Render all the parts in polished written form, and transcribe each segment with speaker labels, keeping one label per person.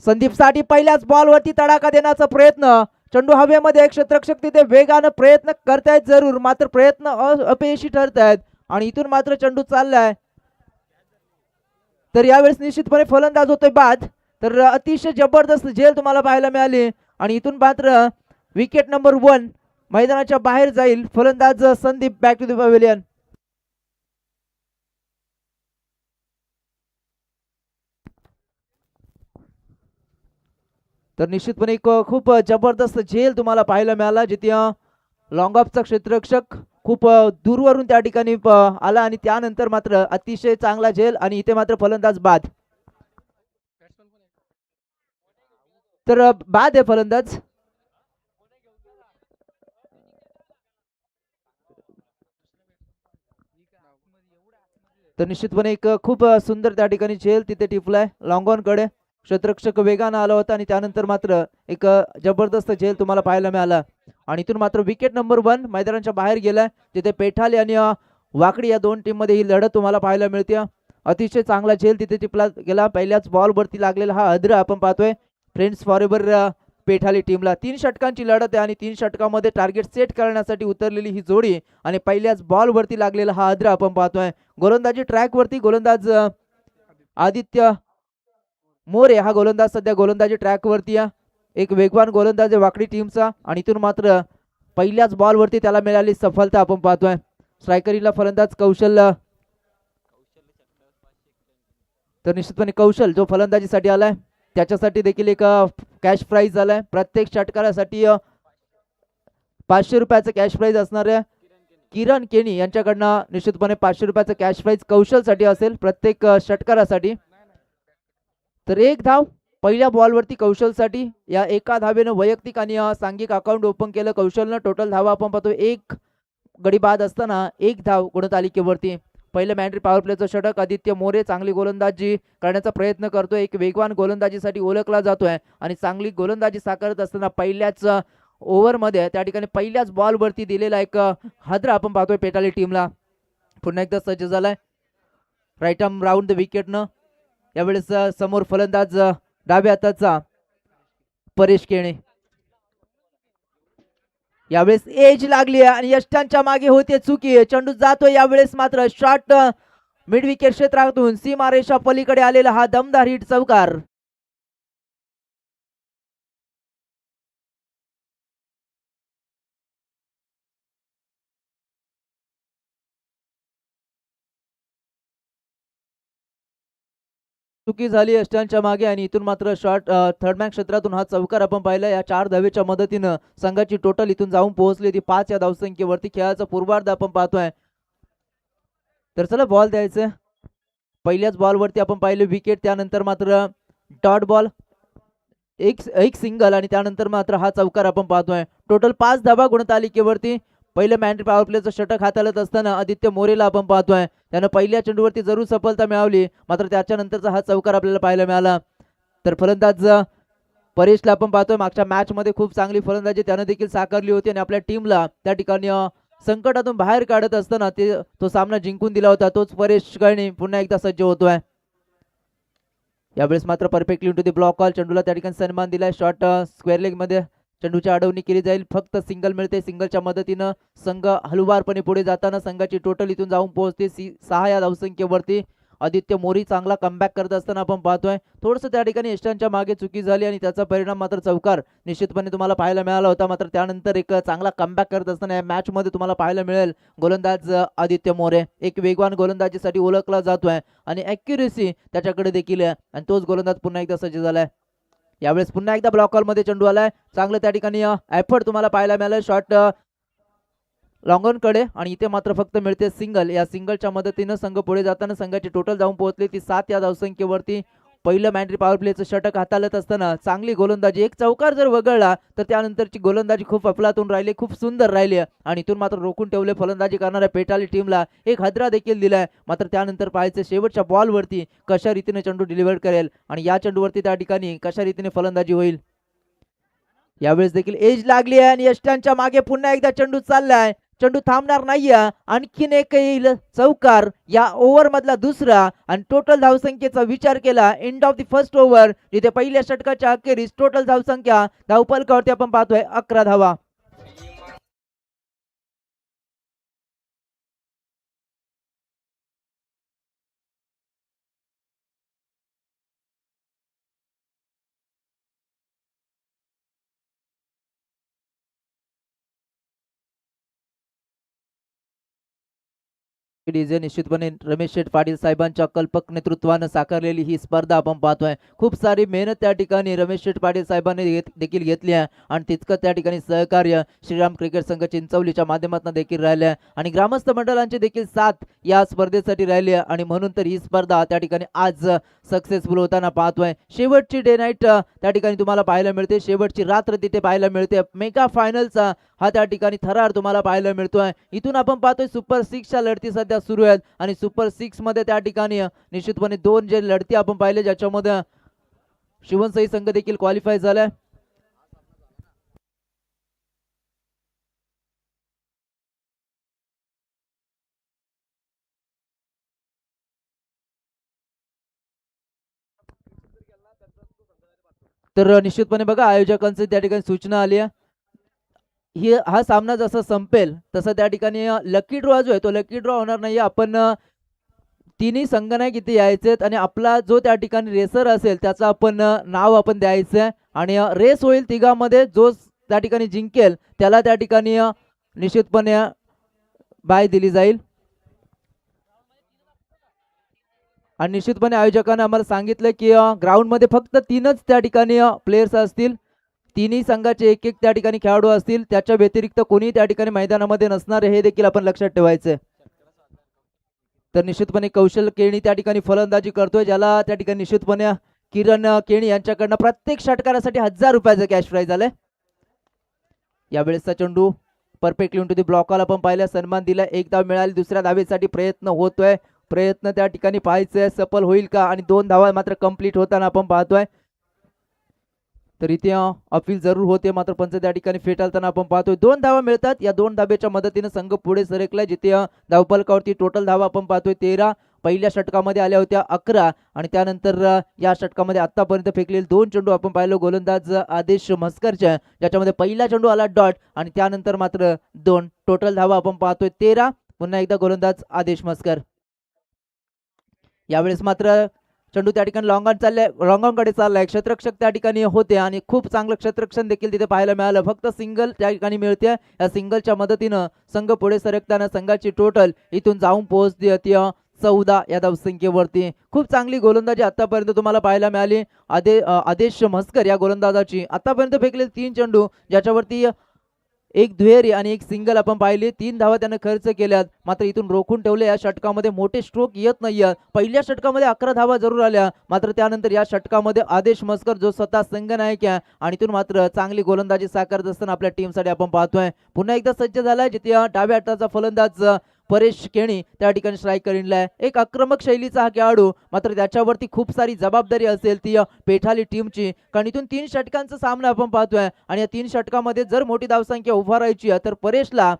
Speaker 1: संदीपसाठी पहिल्याच बॉलवरती तडाखा देण्याचा प्रयत्न. चेंडू हवेमध्ये क्षेत्ररक्षक तिथे वेगानं प्रयत्न करतायत जरूर, मात्र प्रयत्न अपयशी ठरत आहेत आणि इथून मात्र चेंडू चाललाय. तर यावेळेस निश्चितपणे फलंदाज होतोय बाद. तर अतिशय जबरदस्त झेल तुम्हाला पाहायला मिळाली आणि इथून मात्र विकेट नंबर 1 मैदानाच्या बाहेर जाईल. फलंदाज Sandeep back to the pavilion. तर निश्चितपणे एक खूप जबरदस्त झेल तुम्हाला पाहायला मिळाला, जिथे लॉंग ऑफचा क्षेत्ररक्षक खूप दूरवरून त्या ठिकाणी आला आणि त्यानंतर मात्र अतिशय चांगला झेल आणि इथे मात्र फलंदाज बाद. तर बाद आहे फलंदाज. तर निश्चितपणे एक खूप सुंदर त्या ठिकाणी झेल तिथे टिपलाय लॉंग ऑन कडे. क्षेत्ररक्षक वेगानं आला होता आणि त्यानंतर मात्र एक जबरदस्त झेल तुम्हाला पाहायला मिळाला आणि इथून मात्र विकेट नंबर 1 मैदानाच्या बाहेर गेलाय. तिथे पेठाले आणि वाकडी या दोन टीम मध्ये ही लढत तुम्हाला पाहायला मिळते. अतिशय चांगला झेल तिथे टिपला गेला. पहिल्याच बॉल वरती लागलेला हा अद्र आपण पाहतोय फ्रेंड्स फॉरएव्हर पेठाली टीमला. 3 षटकांची लढत आहे आणि 3 षटकामध्ये टार्गेट सेट करण्यासाठी उतरलेली ही जोडी आणि पहिल्याच बॉल वरती लागलेला हा अद्र आपण पाहतोय. गोलंदाजी ट्रॅक वरती गोलंदाज आदित्य मोरे हा गोलंदाज सध्या गोलंदाजी ट्रॅक वरती आहे. एक वेगवान गोलंदाज आहे वाकडी टीमचा आणि इथून मात्र पहिल्याच बॉल वरती त्याला मिळाली सफलता आपण पाहतोय. स्ट्रायकरीला फलंदाज कौशल. तर निश्चितपणे कौशल जो फलंदाजीसाठी आलाय त्याच्यासाठी देखील एक कॅश प्राइज आलाय. प्रत्येक षटकारासाठी 500 रुपयाचं कॅश प्राइज असणार आहे. किरण केनी यांच्याकडनं निश्चितपणे 500 रुपयाचं कॅश प्राइज कौशलसाठी असेल प्रत्येक षटकारासाठी. तर एक धाव पहिल्या बॉलवरती कौशलसाठी. या एका धावेनं वैयक्तिक आणि सांघिक अकाउंट ओपन केलं कौशलनं. टोटल धावा आपण पाहतो एक गडी बाद असताना एक धाव गुणतालिकेवरती. पहिलं मॅन्ड्री पॉवर प्लेचं षटक आदित्य मोरे चांगली गोलंदाजी करण्याचा प्रयत्न करतोय. एक वेगवान गोलंदाजीसाठी ओळखला जातोय आणि चांगली गोलंदाजी साकारत असताना पहिल्याच ओव्हरमध्ये त्या ठिकाणी पहिल्याच बॉलवरती दिलेला एक हादरा आपण पाहतोय पेटाली टीमला. पुन्हा एकदा सज्ज झालाय राईट आर्म राऊंड द विकेटनं. यावेळेस समोर फलंदाज डाव्या हाताचा परेश केणे. यावेळेस एज लागली आणि यष्टांच्या मागे होते चुकी. चेंडू जातोय यावेळेस मात्र शॉट मिड विकेट क्षेत्रातून सीमारेषा पलीकडे आलेला हा दमदार हिट चौकार. चुकी झाली यष्टांच्या मागे आणि इथून मात्र शॉट थर्ड मॅन क्षेत्रातून हा चौकार आपण पाहिला. या 4 धावेच्या मदतीनं संघाची टोटल इथून जाऊन पोहोचली ती 5 या धावसंख्येवरती. खेळाचा पूर्वार्ध आपण पाहतोय. तर चला बॉल द्यायचं. पहिल्याच बॉलवरती आपण पाहिले विकेट, त्यानंतर मात्र डॉट बॉल, एक सिंगल आणि त्यानंतर मात्र हा चौकार आपण पाहतोय. टोटल 5 धावा गुणतालिकेवरती. पहिलं मॅन्ड्री पॉवर प्लेचं षटक हाताळत असताना आदित्य मोरेला आपण पाहतोय त्यानं पहिल्या चेंडूवरती जरूर सफलता मिळवली, मात्र त्याच्यानंतरचा हा चौकार आपल्याला पाहायला मिळाला. तर फलंदाज परेशला आपण पाहतोय मागच्या मॅच मध्ये खूप चांगली फलंदाजी त्यानं देखील साकारली होती आणि आपल्या टीमला त्या ठिकाणी संकटातून बाहेर काढत असताना तो सामना जिंकून दिला होता. तोच परेश कळणी पुन्हा एकदा सज्ज होतोय. यावेळेस मात्र perfectly into the block call. चेंडूला त्या ठिकाणी सन्मान दिलाय. शॉट स्क्वेअर लेग मध्ये चेंडूची अडवणी केली जाईल. फक्त सिंगल मिळते. सिंगलच्या मदतीनं संघ हलवारपणे पुढे जाताना संघाची टोटल इथून जाऊन पोहोचते 6 या धावसंख्येवरती. आदित्य मोरी चांगला कमबॅक करत असताना आपण पाहतोय थोडंसं त्या ठिकाणी यष्टांच्या मागे चुकी झाली आणि त्याचा परिणाम मात्र चौकार निश्चितपणे तुम्हाला पाहायला मिळाला होता. मात्र त्यानंतर एक चांगला कमबॅक करत असताना या मॅच मध्ये तुम्हाला पाहायला मिळेल गोलंदाज आदित्य मोरे एक वेगवान गोलंदाजीसाठी ओळखला जातोय आणि ॲक्युरेसी त्याच्याकडे देखील आहे आणि तोच गोलंदाज पुन्हा एकदा सज्ज झालाय. यावेळेस पुन्हा एकदा ब्लॉक कॉल मध्ये चेंडू आलाय. चांगलं त्या ठिकाणी एफर्ट तुम्हाला पाहायला मिळालं शॉट लॉंगॉन कडे आणि इथे मात्र फक्त मिळते सिंगल. या सिंगलच्या मदतीनं संघ पुढे जाताना संघाची टोटल जाऊन पोहोचली ती 7 या धावसंख्येवरती. पहिलं मॅन्ड्री पॉवर प्लेचं षटक हाताळत असताना चांगली गोलंदाजी. एक चौकार जर वगळला तर त्यानंतरची गोलंदाजी खूप अफलातून राहिली, खूप सुंदर राहिली आणि इथून मात्र रोखून ठेवले फलंदाजी करणाऱ्या पेटाली टीमला. एक हादरा देखील दिलाय. मात्र त्यानंतर पाहायचं शेवटच्या बॉलवरती कशा रीतीने चेंडू डिलिव्हर करेल आणि या चेंडूवरती त्या ठिकाणी कशा रीतीने फलंदाजी होईल. यावेळेस देखील एज लागली आहे आणि यष्टांच्या मागे पुन्हा एकदा चेंडू चाललाय. चेंडू थांबणार नाहीये. आणखीन एक येईल चौकार या ओव्हर मधला दुसरा आणि टोटल धावसंख्येचा विचार केला end of the first over जिथे पहिल्या षटकाच्या अखेरीस टोटल धावसंख्या धावपलकावरती आपण पाहतोय 11 धावा. डीजे निश्चितपणे रमेश शेठ पाटील साहेबांच्या कल्पक नेतृत्वानं साकारलेली ही स्पर्धा आपण पाहतोय. खूप सारी मेहनत त्या ठिकाणी रमेश शेठ पाटील साहेबांनी देखील घेतली आहे आणि तितकं त्या ठिकाणी सहकार्य श्रीराम क्रिकेट संघ चिंचवलीच्या माध्यमातून देखील राहिले आहे आणि ग्रामस्थ मंडळांची देखील साथ या स्पर्धेसाठी राहिली आहे आणि म्हणून तर ही स्पर्धा त्या ठिकाणी आज सक्सेसफुल होताना पाहतोय. शेवटची डे नाईट त्या ठिकाणी तुम्हाला पाहायला मिळते. शेवटची रात्र तिथे पाहायला मिळते. मेगा फायनलचा हा त्या ठिकाणी थरार तुम्हाला पाहायला मिळतोय. इथून आपण पाहतोय सुपर 6च्या लढती सध्या सुरू आहेत आणि सुपर 6 मध्ये त्या ठिकाणी निश्चितपणे 2 जे लढती आपण पाहिले ज्याच्यामध्ये शिवनसई संघ देखील क्वालिफाय झालाय. तर निश्चितपणे बघा आयोजकांची त्या ठिकाणी सूचना आली आहे. हा सामना जसा संपेल तसं त्या ठिकाणी लकी ड्रॉ जो आहे तो लकी ड्रॉ होणार नाही. आपण तिन्ही संगणक इथे यायचे आणि आपला जो त्या ठिकाणी रेसर असेल त्याचं आपण नाव आपण द्यायचं आणि रेस होईल तिघांमध्ये. जो त्या ठिकाणी जिंकेल त्याला त्या ठिकाणी निश्चितपणे बाय दिली जाईल. आणि निश्चितपणे आयोजकांनी आम्हाला सांगितलं की ग्राउंडमध्ये फक्त 3च त्या ठिकाणी प्लेयर्स असतील. तिन्ही संघाचे एक एक त्या ठिकाणी खेळाडू असतील. त्याच्या व्यतिरिक्त कोणी त्या ठिकाणी मैदानामध्ये नसणार हे देखील आपण लक्षात ठेवायचं. तर निश्चितपणे कौशल केणी त्या ठिकाणी फलंदाजी करतोय ज्याला त्या ठिकाणी निश्चितपणे किरण केणी यांच्याकडनं प्रत्येक षटकारासाठी 1000 रुपयाचं कॅश प्राइज आलंय. यावेळेसचा चेंडू परफेक्टली इंटू दी ब्लॉकला आपण पाहिलं. सन्मान दिला. एक धाव मिळाली. दुसऱ्या धावेसाठी प्रयत्न होतोय. प्रयत्न त्या ठिकाणी पाहायचंय सफल होईल का आणि 2 धावा मात्र कंप्लीट होताना आपण पाहतोय. तर इथे अपील जरूर होते मात्र पंच त्या ठिकाणी फेटाळताना आपण पाहतोय. 2 धावा मिळतात. या 2 धाब्याच्या मदतीने संघ पुढे सरकलाय जिथे धावफलकावरती टोटल धावा आपण पाहतोय 13. पहिल्या षटकामध्ये आल्या होत्या 11 आणि त्यानंतर या षटकामध्ये आतापर्यंत फेकलेले 2 चेंडू आपण पाहिलं गोलंदाज आदेश म्हस्करच्या ज्याच्यामध्ये पहिला चेंडू आला डॉट आणि त्यानंतर मात्र 2 टोटल धावा आपण पाहतोय 13. पुन्हा एकदा गोलंदाज आदेश म्हस्कर. यावेळेस मात्र चेंडू त्या ठिकाणी लॉंगॉनकडे चाललाय. क्षेत्ररक्षक त्या ठिकाणी होते आणि खूप चांगलं क्षेत्ररक्षण देखील तिथे पाहायला मिळालं. फक्त सिंगल त्या ठिकाणी मिळते. या सिंगलच्या मदतीनं संघ पुढे सरकताना संघाची टोटल इथून जाऊन पोहोचते 14 या धावसंख्येवरती. खूप चांगली गोलंदाजी आतापर्यंत तुम्हाला पाहायला मिळाली. आदेश म्हस्कर या गोलंदाजाची आतापर्यंत फेकलेले 3 चेंडू ज्याच्यावरती एक दुहेरी आणि एक सिंगल आपण पाहिले. 3 धावा त्याने खर्च केल्यात मात्र इथून रोखून ठेवले. या षटकामध्ये मोठे स्ट्रोक येत नाहीये. पहिल्या षटकामध्ये 11 धावा जरूर आल्या मात्र त्यानंतर या षटकामध्ये आदेश म्हस्कर जो स्वतः संघनायक आहे आणि इथून मात्र चांगली गोलंदाजी साकारत असताना आपल्या टीमसाठी आपण पाहतोय. पुन्हा एकदा सज्ज झालाय जिथे डाव्या हाताचा फलंदाज परेश केणी त्या ठिकाणी स्ट्राईक करीनला आहे. एक आक्रमक शैलीचा हा खेळाडू मात्र त्याच्यावरती खूप सारी जबाबदारी असेल ती पेठाली टीमची कारण इथून 3 षटकांचा सामना आपण पाहतोय आणि या 3 षटकामध्ये जर मोठी धावसंख्या उभारायची तर परेशला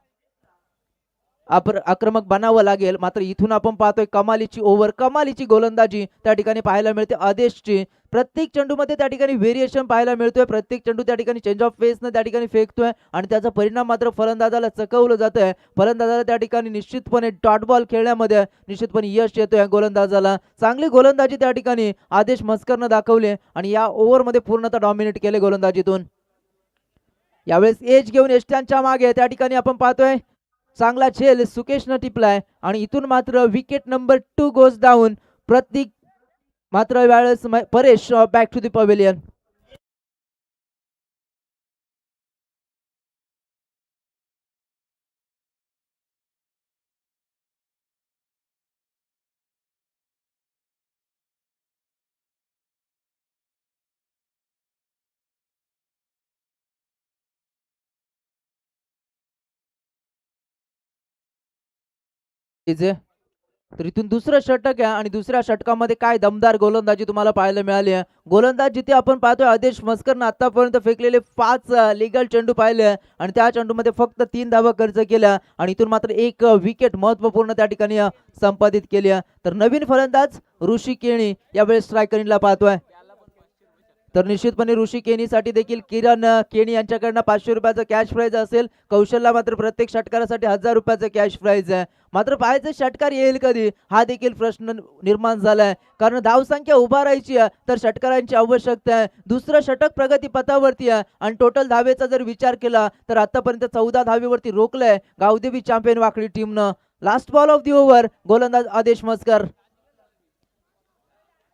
Speaker 1: आक्रमक बनावं लागेल. मात्र इथून आपण पाहतोय कमालीची ओव्हर कमालीची गोलंदाजी त्या ठिकाणी पाहायला मिळते आदेशची. प्रत्येक चेंडूमध्ये त्या ठिकाणी व्हेरिएशन पाहायला मिळतोय. प्रत्येक चेंडू त्या ठिकाणी चेंज ऑफ फेसनं त्या ठिकाणी फेकतोय आणि त्याचा परिणाम मात्र फलंदाजाला चकवलं जात आहे. फलंदाजाला त्या ठिकाणी निश्चितपणे डॉट बॉल खेळण्यामध्ये निश्चितपणे यश येतोय. गोलंदाजाला चांगली गोलंदाजी त्या ठिकाणी आदेश म्हस्करनं दाखवले आणि या ओव्हरमध्ये पूर्णतः डॉमिनेट केले गोलंदाजीतून. यावेळेस एज घेऊन एष्ट्यांच्या मागे त्या ठिकाणी आपण पाहतोय चांगला झेल सुकेशनं टिपलाय आणि इथून मात्र wicket number 2 goes down. Prateek मात्र वेळेस Paresh back to the pavilion. तर इथून दुसरं षटक आहे आणि दुसऱ्या षटकामध्ये काय दमदार गोलंदाजी तुम्हाला पाहायला मिळाली आहे. गोलंदाज जिथे आपण पाहतोय आदेश मस्करनं आतापर्यंत फेकलेले 5 लीगल चेंडू पाहिले आहे आणि त्या चेंडूमध्ये फक्त 3 धावा खर्च केल्या आणि इथून मात्र एक विकेट महत्त्वपूर्ण त्या ठिकाणी संपादित केली आहे. तर नवीन फलंदाज ऋषी केणी यावेळेस स्ट्रायकरिंगला पाहतोय. तर निश्चितपणे ऋषी केनीसाठी देखील किरण केणी यांच्याकडनं 500 रुपयाचं कॅश प्राइज असेल. कौशलला मात्र प्रत्येक षटकारासाठी 1000 रुपयाचं कॅश प्राइज आहे. मात्र पाहायचं षटकार येईल कधी हा देखील प्रश्न निर्माण झालाय, कारण धावसंख्या उभारायची आहे तर षटकारांची आवश्यकता आहे. दुसरं षटक प्रगतीपथावरती आहे आणि टोटल धावेचा जर विचार केला तर आतापर्यंत 14 धावेवरती रोखलंय गावदेवी चॅम्पियन वाकडी टीमनं. Last ball of the over, गोलंदाज आदेश मस्कर.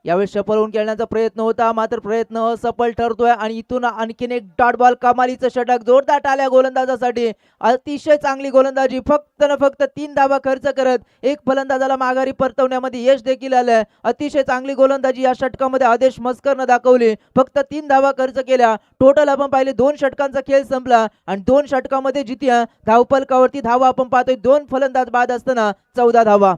Speaker 1: यावेळी सफल होऊन खेळण्याचा प्रयत्न होता मात्र प्रयत्न असफल ठरतोय आणि इथून आणखीन एक डॉट बॉल कमालीचं षटक जोरदार टाळ्या गोलंदाजासाठी. अतिशय चांगली गोलंदाजी, फक्त न फक्त 3 धावा खर्च करत एक फलंदाजाला माघारी परतवण्यामध्ये यश देखील आलंय. अतिशय चांगली गोलंदाजी या षटकामध्ये आदेश मस्करनं दाखवली. फक्त 3 धावा खर्च केल्या. टोटल आपण पाहिले 2 षटकांचा खेळ संपला आणि 2 षटकामध्ये जिथे धावफलकावरती धावा आपण पाहतोय 2 फलंदाज बाद असताना 14 धावा.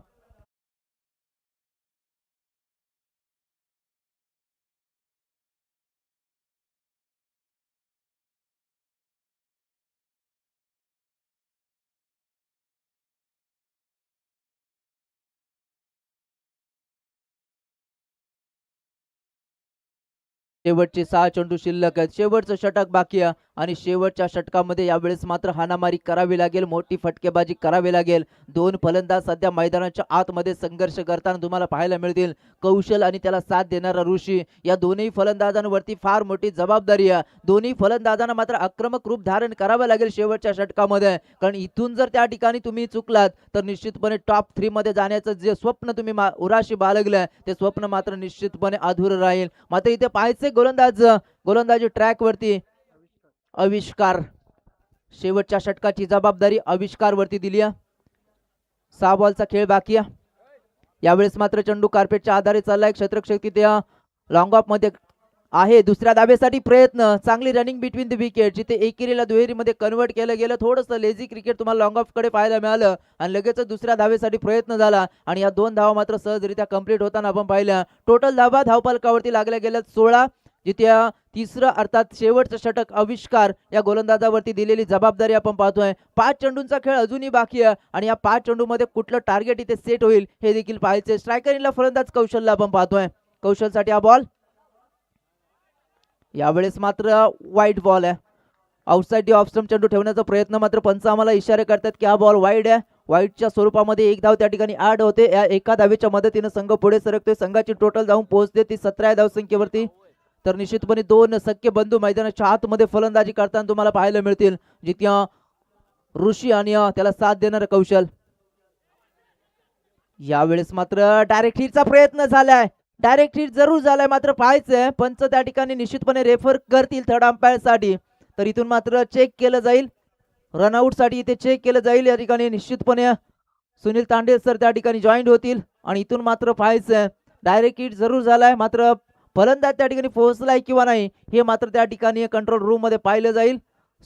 Speaker 1: शेवटचे 6 चेंडू शिल्लक आहेत. शेवटचं षटक बाकी आहे आणि शेवटच्या षटकामध्ये यावेळेस मात्र हाणामारी करावी लागेल, मोठी फटकेबाजी करावी लागेल. 2 फलंदाज सध्या मैदानाच्या आतमध्ये संघर्ष करताना तुम्हाला पाहायला मिळतील. कौशल आणि त्याला साथ देणारा ऋषी, या दोन्ही फलंदाजांवरती फार मोठी जबाबदारी आहे. दोन्ही फलंदाजांना मात्र आक्रमक रूप धारण करावं लागेल शेवटच्या षटकामध्ये, कारण इथून जर त्या ठिकाणी तुम्ही चुकलात तर निश्चितपणे टॉप 3 मध्ये जाण्याचं जे स्वप्न तुम्ही उराशी बाळगलंय ते स्वप्न मात्र निश्चितपणे अधुरं राहील. मात्र इथे पाहायचे गोलंदाजी ट्रॅक वरती आविष्कार. शेवटच्या षटकाची जबाबदारी आविष्कार वरती दिली आहे. 6 बॉलचा खेळ बाकी आहे. यावेळेस मात्र चेंडू कार्पेटच्या आधारे चाललाय. क्षेत्ररक्षक त्या लॉंग ऑफ मध्ये आहे. दुसऱ्या धावेसाठी प्रयत्न, चांगली रनिंग बिटवीन द विकेट, जिथे एकेरीला दुहेरीमध्ये कन्वर्ट केलं गेलं. थोडंसं लेझी क्रिकेट तुम्हाला लॉंग ऑफ कडे पाहायला मिळालं आणि लगेच दुसऱ्या धावेसाठी प्रयत्न झाला आणि या 2 धावा मात्र सहजरित्या कंप्लीट होताना आपण पाहिल्या. टोटल धावा धावफलकावरती लागल्या गेल्या 16, जिथे तिसरं अर्थात शेवटचं षटक आविष्कार या गोलंदाजावरती दिलेली जबाबदारी आपण पाहतोय. 5 चेंडूंचा खेळ अजूनही बाकी आहे आणि या 5 चेंडूमध्ये कुठलं टार्गेट इथे सेट होईल हे देखील पाहायचे. स्ट्रायकरला फलंदाज कौशलला आपण पाहतोय. कौशलसाठी हा बॉल. यावेळेस मात्र वाईट बॉल आहे. आउटसाइड दी ऑफ स्टंप चेंडू ठेवण्याचा प्रयत्न, मात्र पंच आम्हाला इशारे करतात की हा बॉल वाईड आहे. वाईडच्या स्वरूपामध्ये एक धाव त्या ठिकाणी ऍड होते. या एका धावेच्या मदतीने संघ पुढे सरकतोय. संघाची टोटल जाऊन पोहोचते ती 17 धावसंख्येवरती. तर निश्चितपणे 2 सख्खे बंधू मैदानाच्या आतमध्ये फलंदाजी करताना तुम्हाला पाहायला मिळतील, जिथे ऋषी आणि त्याला साथ देणारा कौशल. यावेळेस मात्र डायरेक्ट हिटचा प्रयत्न झालाय. डायरेक्ट हिट जरूर झालाय, मात्र पाहायचंय पंच त्या ठिकाणी निश्चितपणे रेफर करतील थर्ड अंपायर साठी. तर इथून मात्र चेक केलं जाईल, रनआउट साठी इथे चेक केलं जाईल. या ठिकाणी निश्चितपणे सुनील तांडे सर त्या ठिकाणी जॉईंट होतील आणि इथून मात्र पाहायचंय डायरेक्ट हिट जरूर झालाय, मात्र फलंदाज त्या ठिकाणी पोहोचलाय किंवा नाही हे मात्र त्या ठिकाणी कंट्रोल रूम मध्ये पाहिलं जाईल.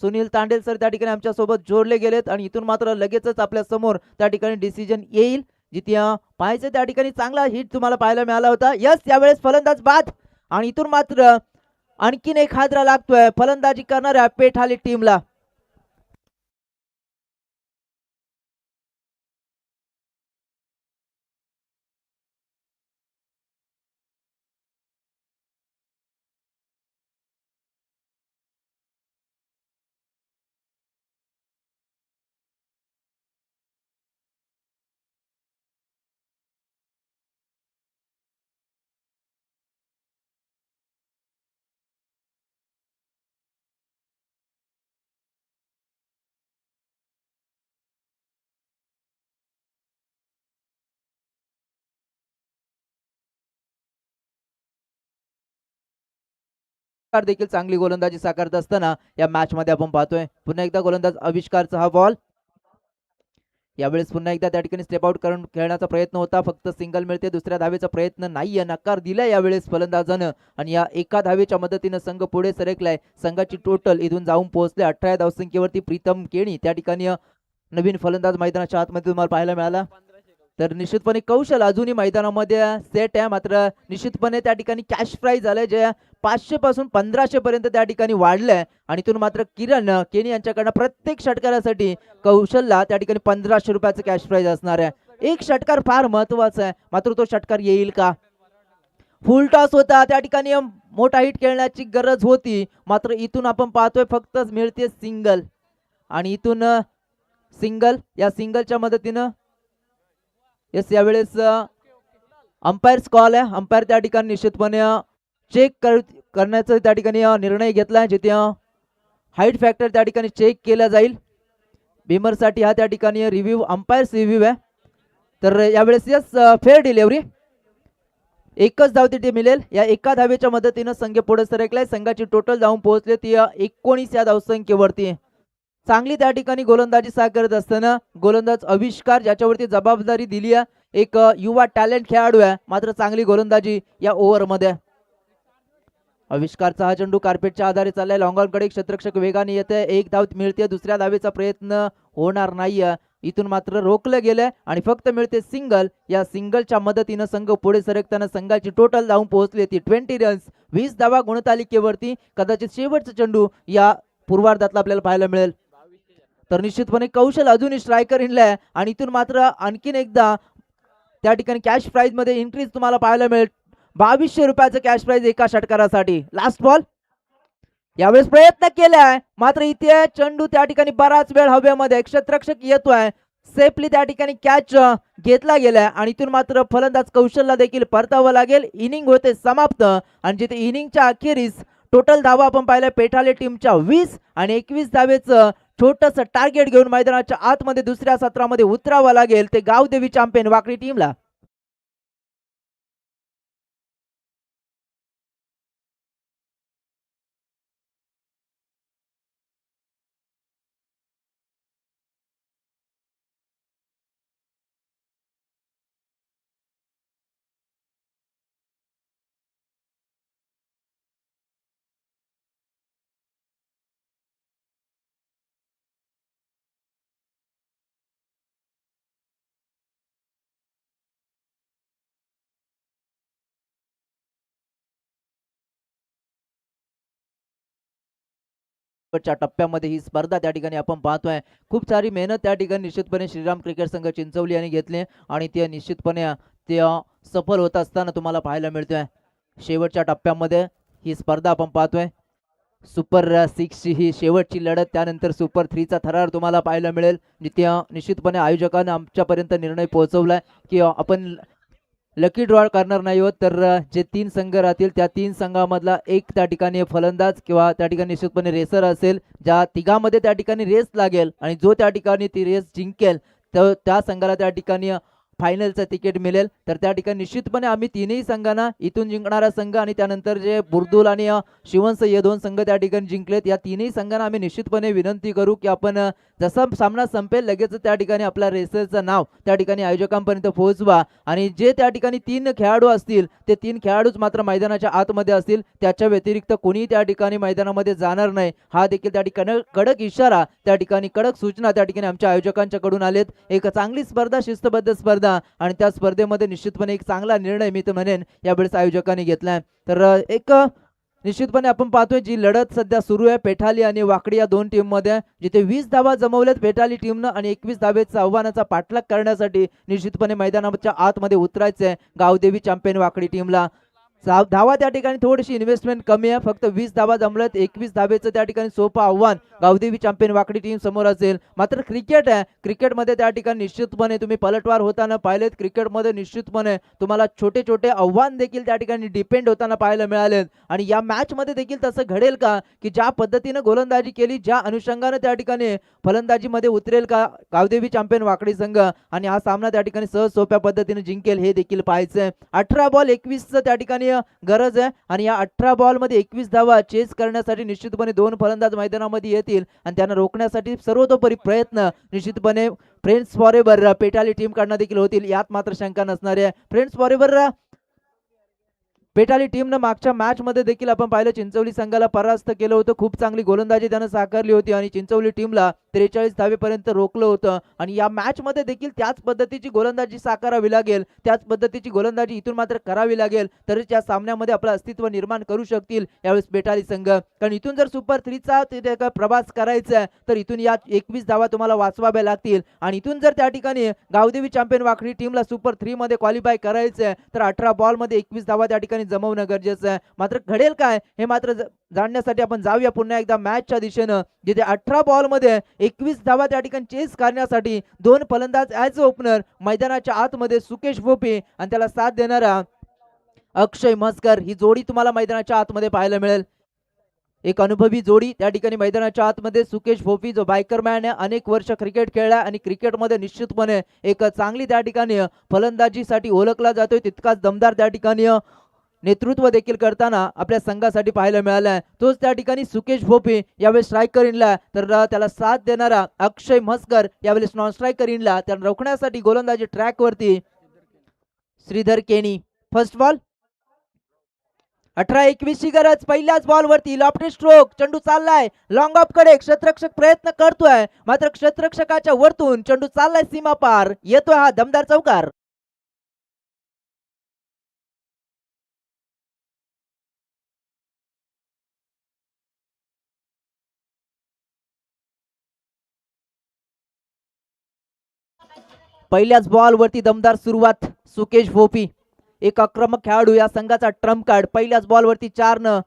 Speaker 1: सुनील तांडेल सर त्या ठिकाणी आमच्या सोबत जोडले गेलेत आणि इथून मात्र लगेचच आपल्या समोर त्या ठिकाणी डिसिजन येईल. जिथे पाहायचं त्या ठिकाणी चांगला हिट तुम्हाला पाहायला मिळाला होता. यस, यावेळेस फलंदाज बाद आणि इथून मात्र आणखीन एक हादरा लागतोय फलंदाजी करणाऱ्या पेठाली टीमला. देखील चांगली गोलंदाजी साकारत असताना या मॅच मध्ये आपण पाहतोय. पुन्हा एकदा गोलंदाज आविष्कारचा हा बॉल. यावेळेस पुन्हा एकदा त्या ठिकाणी स्टेप आउट करून खेळण्याचा प्रयत्न होता, फक्त सिंगल मिळते. दुसऱ्या धावेचा प्रयत्न नाहीये, नकार दिलाय यावेळेस फलंदाजानं आणि या एका धावेच्या मदतीने संघ पुढे सरकलाय. संघाची टोटल इथून जाऊन पोहोचले 18 धावसंख्येवरती. प्रीतम केणी त्या ठिकाणी नवीन फलंदाज मैदानाच्या आतमध्ये तुम्हाला पाहायला मिळाला. तर निश्चितपणे कौशल अजूनही मैदानामध्ये सेट आहे, मात्र निश्चितपणे त्या ठिकाणी कॅश प्राइज झालंय जे 500 पासून 1500 पर्यंत त्या ठिकाणी वाढलंय. आणि इथून मात्र किरण केनी यांच्याकडनं प्रत्येक षटकारासाठी कौशलला त्या ठिकाणी 1500 रुपयाचं कॅश प्राइज असणार आहे. एक षटकार फार महत्वाचा आहे, मात्र तो षटकार येईल का? फुल टॉस होता, त्या ठिकाणी मोठा हिट खेळण्याची गरज होती, मात्र इथून आपण पाहतोय फक्त मिळते सिंगल. आणि इथून सिंगल, या सिंगलच्या मदतीनं येस यावेळेस अंपायर्स कॉल आहे. अंपायर त्या ठिकाणी निश्चितपणे चेक करण्याचा त्या ठिकाणी निर्णय घेतलाय, जिथे हाईट फॅक्टर त्या ठिकाणी चेक केला जाईल. बीमरसाठी हा त्या ठिकाणी रिव्ह्यू, अंपायर्स रिव्ह्यू आहे. तर यावेळेस येस फेअर डिलिव्हरी, एकच धाव तिथे मिळेल. या एका धावेच्या मदतीनं संघ पुढे सरकलाय. संघाची टोटल धावून पोहोचले ती 19 या धावसंख्येवरती. चांगली त्या ठिकाणी गोलंदाजी साकारत असताना गोलंदाज आविष्कार, ज्याच्यावरती जबाबदारी दिली आहे, एक युवा टॅलेंट खेळाडू आहे, मात्र चांगली गोलंदाजी या ओव्हरमध्ये. आविष्कारचा हा चेंडू कार्पेटच्या आधारे चाललाय, लॉंग ऑन कडे क्षेत्ररक्षक वेगाने येते, एक धाव मिळते, दुसऱ्या धावेचा प्रयत्न होणार नाहीये. इथून मात्र रोखलं गेलंय आणि फक्त मिळते सिंगल. या सिंगलच्या मदतीनं संघ पुढे सरकताना संघाची टोटल धावून पोहोचली ती 20 रन्स, 20 धावा गुणतालिकेवरती. कदाचित शेवटचा चेंडू या पूर्वार्धातला आपल्याला पाहायला मिळेल. तर निश्चितपणे कौशल अजूनही स्ट्रायकर इनलाय आणि इथून मात्र आणखीन एकदा त्या ठिकाणी कॅश प्राइज मध्ये इन्क्रीज तुम्हाला पाहायला मिळेल. 2200 रुपयाचं कॅश प्राइज एका षटकारासाठी. लास्ट बॉल, यावेळेस प्रयत्न केलाय, मात्र इथे चेंडू त्या ठिकाणी बराच वेळ हवेमध्ये, क्षेत्ररक्षक येतोय, सेफली त्या ठिकाणी कॅच घेतला गेलाय आणि इथून मात्र फलंदाज कौशलला देखील परतावं लागेल. इनिंग होते समाप्त आणि जिथे इनिंगच्या अखेरीस टोटल धावा आपण पाहिल्या पेठाले टीमच्या 20 आणि 21 धावेचं छोटस टार्गेट घेऊन मैदानाच्या आतमध्ये दुसऱ्या सत्रामध्ये उतरावं लागेल ते गावदेवी चॅम्पियन वाकडी टीमला. टप्प्यामध्ये ही स्पर्धा त्या ठिकाणी आपण पाहतोय. खूप सारी मेहनत त्या ठिकाणी निश्चितपणे श्रीराम क्रिकेट संघ चिंचवली यांनी घेतली आणि ते निश्चितपणे ते सफल होत असताना तुम्हाला पाहायला मिळतोय. शेवटच्या टप्प्यामध्ये ही स्पर्धा आपण पाहतोय. सुपर 6 ची ही शेवटची लढत, त्यानंतर सुपर 3 चा थरार तुम्हाला पाहायला मिळेल. निश्चितपणे आयोजकांनी आमच्यापर्यंत निर्णय पोहोचवलाय की आपण लकी ड्रॉ करणार नाही होत, तर जे 3 संघ राहतील त्या 3 संघामधला एक त्या ठिकाणी फलंदाज किंवा त्या ठिकाणी निश्चितपणे रेसर असेल, ज्या तिघांमध्ये त्या ठिकाणी रेस लागेल आणि जो त्या ठिकाणी ती रेस जिंकेल तर त्या संघाला त्या ठिकाणी फायनलचं तिकीट मिळेल. तर त्या ठिकाणी निश्चितपणे आम्ही तीनही संघांना, इथून जिंकणारा संघ आणि त्यानंतर जे बुर्दुल आणि शिवंस हे 2 संघ त्या ठिकाणी जिंकलेत, या तीनही संघांना आम्ही निश्चितपणे विनंती करू की आपण जसा सामना संपेल लगेच त्या ठिकाणी आपल्या रेसरचं नाव त्या ठिकाणी आयोजकांपर्यंत पोहोचवा आणि जे त्या ठिकाणी 3 खेळाडू असतील ते 3 खेळाडूच मात्र मैदानाच्या आतमध्ये असतील, त्याच्या व्यतिरिक्त कोणी त्या ठिकाणी मैदानामध्ये जाणार नाही. हा देखील त्या ठिकाणी कडक इशारा, त्या ठिकाणी कडक सूचना त्या ठिकाणी आमच्या आयोजकांच्याकडून आलेत. एक चांगली स्पर्धा, शिस्तबद्ध स्पर्धा आणि त्या स्पर्धेमध्ये निश्चितपणे एक चांगला निर्णय मी तर म्हणेन यावेळेस आयोजकांनी घेतलाय. तर एक निश्चितपणे आपण पाहतोय जी लढत सध्या सुरू आहे पेठाली आणि वाकडी या 2 टीम मध्ये, जिथे 20 धावा जमवल्यात पेठाली टीमनं आणि 21 धावेचा आव्हानाचा पाठलाग करण्यासाठी निश्चितपणे मैदानाच्या आतमध्ये उतरायचंय गावदेवी चॅम्पियन वाकडी टीमला. धावा त्या ठिकाणी थोडीशी इन्व्हेस्टमेंट कमी आहे, फक्त 20 धावा जमल्यात, 21 धावेचं त्या ठिकाणी सोपं आव्हान गावदेवी चॅम्पियन वाकडी टीम समोर असेल. मात्र क्रिकेट आहे, क्रिकेटमध्ये त्या ठिकाणी निश्चितपणे तुम्ही पलटवार होताना पाहिलेत. क्रिकेटमध्ये निश्चितपणे तुम्हाला छोटे छोटे आव्हान देखील त्या ठिकाणी डिपेंड होताना पाहायला मिळालेत आणि या मॅच मध्ये देखील तसं घडेल का की ज्या पद्धतीने गोलंदाजी केली, ज्या अनुषंगाने त्या ठिकाणी फलंदाजीमध्ये उतरेल का गावदेवी चॅम्पियन वाकडी संघ आणि हा सामना त्या ठिकाणी सहज सोप्या पद्धतीने जिंकेल हे देखील पाहायचंय. 18 बॉल 21 त्या ठिकाणी गरज आहे आणि या 18 बॉल मध्ये 21 धावा चेस करण्यासाठी निश्चितपणे 2 फलंदाज मैदानामध्ये येतील आणि त्यांना रोखण्यासाठी सर्वतोपरी प्रयत्न निश्चितपणे फ्रेंड्स फॉरेवर पेटाली टीम कडनं देखील होतील, यात मात्र शंका नसणार आहे. फ्रेंड्स फॉरेवर पेटाली टीमनं मागच्या मॅच मध्ये देखील आपण पाहिलं चिंचवली संघाला परास्त केलं होतं. खूप चांगली गोलंदाजी त्यानं साकारली होती आणि चिंचवली टीमला 43 धावेपर्यंत रोखलं होतं आणि या मॅच मध्ये देखील त्याच पद्धतीची गोलंदाजी साकारावी लागेल, त्याच पद्धतीची गोलंदाजी इथून मात्र करावी लागेल तरच या सामन्यामध्ये आपलं अस्तित्व निर्माण करू शकतील यावेळेस पेटाली संघ. कारण इथून जर सुपर 3चा प्रवास करायचा आहे तर इथून या 21 धावा तुम्हाला वाचवाव्या लागतील आणि इथून जर त्या ठिकाणी गावदेवी चॅम्पियन वाखरी टीमला सुपर 3 मध्ये क्वालिफाय करायचं आहे तर 18 बॉल मध्ये 21 धावा त्या ठिकाणी जमवणं गरजेचं आहे. मात्र घडेल काय हे मात्र जाणण्यासाठी आपण जाऊया पुन्हा एकदा मॅचच्या दिशेनं, जिथे 18 बॉल मध्ये 21 धावा त्या ठिकाणी चेस करण्यासाठी दोन फलंदाज ॲज ओपनर मैदानाच्या आतमध्ये सुकेश भोपे आणि त्याला साथ देणारा अक्षय म्हसकर ही जोडी तुम्हाला मैदानाच्या आतमध्ये पाहायला मिळेल. एक अनुभवी जोडी त्या ठिकाणी मैदानाच्या आतमध्ये. सुकेश भोपी जो बायकर मॅन आहे, अनेक वर्ष क्रिकेट खेळला आणि क्रिकेटमध्ये निश्चितपणे एक चांगली त्या ठिकाणी फलंदाजीसाठी ओळखला जातोय, तितकाच दमदार त्या ठिकाणी नेतृत्व देखील करताना आपल्या संघासाठी पाहायला मिळालं आहे. तोच त्या ठिकाणी सुकेश भोपे यावेळी स्ट्रायकर इनला तर त्याला साथ देणारा अक्षय म्हसकर यावेळेस नॉन स्ट्रायकर इनला त्याला रोखण्यासाठी गोलंदाजी ट्रॅकवरती श्रीधर केनी. फर्स्ट बॉल 18-21 ची गरज. पहिल्याच बॉलवरती लॉफ्टेड स्ट्रोक, चेंडू चाललाय लॉंग ऑफ कडे, क्षेत्ररक्षक प्रयत्न करतोय मात्र क्षेत्ररक्षकाच्या वरतून चेंडू चाललाय सीमा पार, येतोय हा दमदार चौकार. पहिल्याच बॉलवरती दमदार सुरुवात सुकेश भोपी, एक आक्रमक खेळाडू या संघाचा ट्रम्प कार्ड. पहिल्याच बॉलवरती 4 न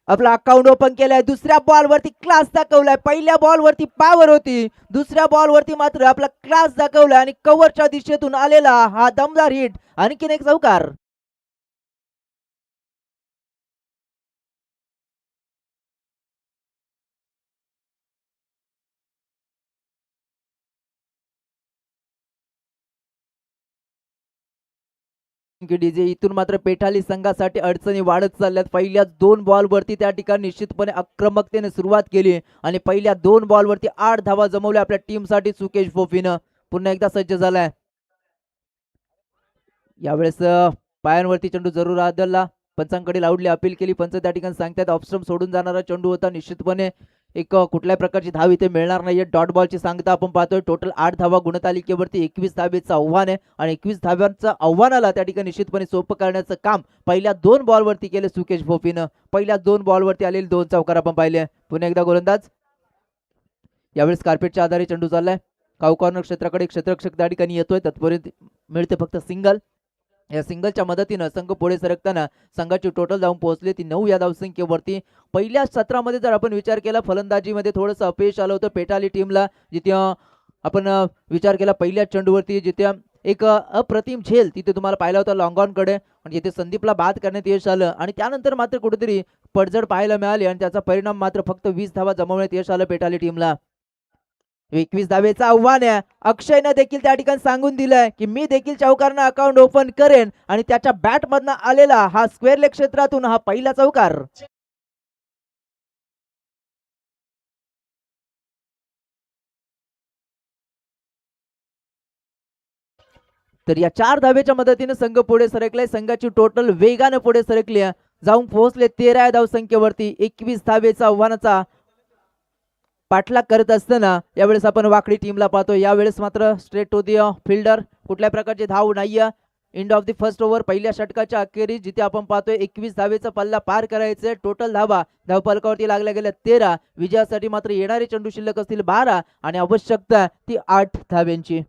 Speaker 1: आपला अकाउंट ओपन केलाय. दुसऱ्या बॉलवरती क्लास दाखवलाय. पहिल्या बॉलवरती पॉवर होती, दुसऱ्या बॉलवरती मात्र आपला क्लास दाखवलाय आणि कव्हरच्या दिशेतून आलेला हा दमदार हिट, आणखीन एक चौकार. डीजे इथून मात्र पेठाली संघासाठी अडचणी वाढत चालल्यात. पहिल्या 2 बॉलवरती त्या ठिकाणी निश्चितपणे आक्रमकतेने सुरुवात केली आणि पहिल्या 2 बॉलवरती 8 धावा जमवल्या आपल्या टीमसाठी सुकेश भोपीनं. पुन्हा एकदा सज्ज झालाय. यावेळेस पायांवरती चेंडू जरूर आदळला, पंचांकडे आउटली अपील केली. पंच त्या ठिकाणी सांगतात ऑफस्टंप सोडून जाणारा चेंडू होता. निश्चितपणे एक कुठल्याही प्रकारची धाव इथे मिळणार नाहीये. डॉट बॉलची सांगता आपण पाहतोय. टोटल 8 धावा गुणतालिकेवरती 21 धावेचं आव्हान आहे आणि 21 धाव्यांचं आव्हानाला त्या ठिकाणी निश्चितपणे सोपं करण्याचं काम पहिल्या 2 बॉलवरती केले सुकेश भोपीनं. पहिल्या 2 बॉलवरती आलेले 2 चौकार आपण पाहिले. पुन्हा एकदा गोलंदाज. यावेळेस कार्पेटच्या आधारे चेंडू चाललाय काऊ कॉर्नर क्षेत्राकडे. क्षेत्ररक्षक त्या ठिकाणी येतोय, तत्पर्यंत मिळते फक्त सिंगल. या सिंगलच्या मदतीनं संघ पुढे सरकताना संघाची टोटल जाऊन पोहोचले ती 9 या धावसंख्येवरती. पहिल्या सत्रामध्ये जर आपण विचार केला फलंदाजीमध्ये थोडंसं अपयश आलं होतं पेटाली टीमला, जिथे आपण विचार केला पहिल्या चेंडूवरती जिथे एक अप्रतिम झेल तिथे तुम्हाला पाहिला होता लॉंग ऑन कडे आणि जिथे संदीपला बाद करण्यात यश आलं आणि त्यानंतर मात्र कुठेतरी पडझड पाहायला मिळाली आणि त्याचा परिणाम मात्र फक्त 20 धावा जमवण्यात यश आलं पेटाली टीमला. 21 धावेचं आव्हान आहे. अक्षयनं देखील त्या ठिकाणी सांगून दिलंय की मी देखील चौकारनं अकाउंट ओपन करेन आणि त्याच्या बॅट मधनं आलेला हा स्क्वेअर लेग क्षेत्रातून हा पहिला चौकार. तर या 4 धावेच्या मदतीने संघ पुढे सरकलाय. संघाची टोटल वेगाने पुढे सरकली जाऊन पोहोचले 13 धावसंख्येवरती. 21 धावेचा आव्हानाचा पाठलाग करत असताना यावेळेस आपण वाकडी टीमला पाहतो. यावेळेस मात्र स्ट्रेट टू दी फिल्डर, कुठल्या प्रकारचे धाव नाहीये. End of the first over, पहिल्या षटकाच्या अखेरीस जिथे आपण पाहतोय 21 धावेचा पल्ला पार करायचे. टोटल धावा धावफलकावरती लागल्या गेल्या 13. विजयासाठी मात्र येणारे चेंडू शिल्लक असतील 12 आणि आवश्यकता ती 8 धाव्यांची.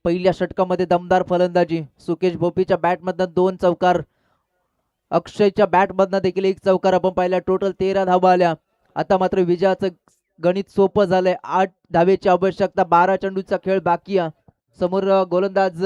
Speaker 1: पहिल्या षटकामध्ये दमदार फलंदाजी. सुकेश भोपीच्या बॅटमधनं 2 चौकार, अक्षयच्या बॅटमधनं देखील 1 चौकार आपण पाहिला. टोटल 13 धावा आल्या. आता मात्र विजयाचं गणित सोपं झालंय. 8 धावेची आवश्यकता, 12 चेंडूचा खेळ बाकी आहे. समोर गोलंदाज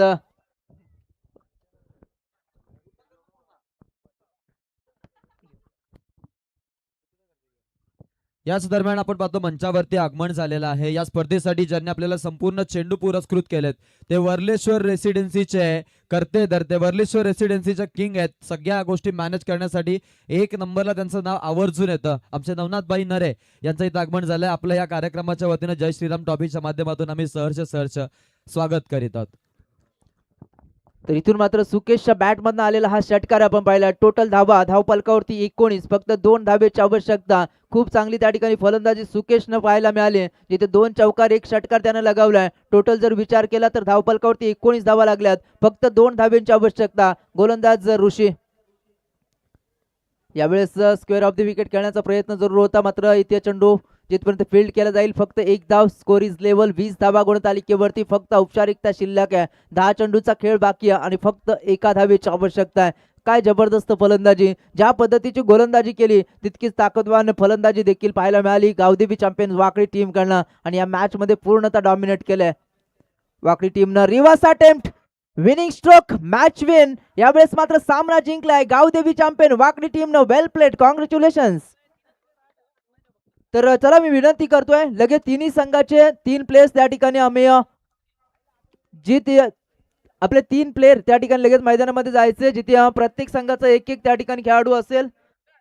Speaker 2: याच दरम्यान आपण पाहतो मंचावरती आगमन झालेलं आहे. या स्पर्धेसाठी ज्यांनी आपल्याला संपूर्ण चेंडू पुरस्कृत केलेत ते वर्लेश्वर रेसिडेन्सीचे करते धरते वर्लेश्वर रेसिडेन्सीचे किंग आहेत. सगळ्या गोष्टी मॅनेज करण्यासाठी एक नंबरला त्यांचं नाव आवर्जून येतं. आमचे नवनाथबाई नरे यांचं इथं आगमन झालंय. आपलं या कार्यक्रमाच्या वतीनं जय श्रीराम टॉपिकच्या माध्यमातून आम्ही सहर्ष स्वागत करीत आहोत.
Speaker 1: तर इथून मात्र सुकेशच्या बॅटमधनं आलेला हा षटकार आपण पाहिला. टोटल धावपलकावरती 19, फक्त 2 धावेची आवश्यकता. खूप चांगली त्या ठिकाणी फलंदाजी सुकेशनं पाहायला मिळाली, जिथे 2 चौकार 1 षटकार त्यानं लगावलाय. टोटल जर विचार केला तर धावपलकावरती 19 धावा लागल्यात, फक्त 2 धावेची आवश्यकता. गोलंदाज ऋषी यावेळेस स्क्वेअर ऑफ द विकेट खेळण्याचा प्रयत्न जरूर होता, मात्र इथे चेंडू जिथपर्यंत फील्ड केला जाईल फक्त 1 धाव. Score is level. 20 धावा गुणतालिकेवरती फक्त औपचारिकता शिल्लक आहे. 10 चेंडूचा खेळ बाकी आहे आणि फक्त 1 धावेची आवश्यकता आहे. काय जबरदस्त फलंदाजी. ज्या पद्धतीची गोलंदाजी केली तितकीच ताकदवान फलंदाजी देखील पाहायला मिळाली गावदेवी चॅम्पियन्स वाकडी टीमकडनं, आणि या मॅच मध्ये पूर्णतः डॉमिनेट केलंय वाकडी टीमनं. Reverse attempt, winning stroke, match win. यावेळेस मात्र सामना जिंकलाय गावदेवी चॅम्पियन वाकडी टीमनं. वेल प्लेड, कॉंग्रॅच्युलेशन्स. तर चला मी विनंती करतोय, लगेच तिन्ही संघाचे 3 प्लेयर्स त्या ठिकाणी आम्ही आपले 3 प्लेयर त्या ठिकाणी लगेच मैदानामध्ये जायचे, जिथे प्रत्येक संघाचा एक त्या ठिकाणी खेळाडू असेल.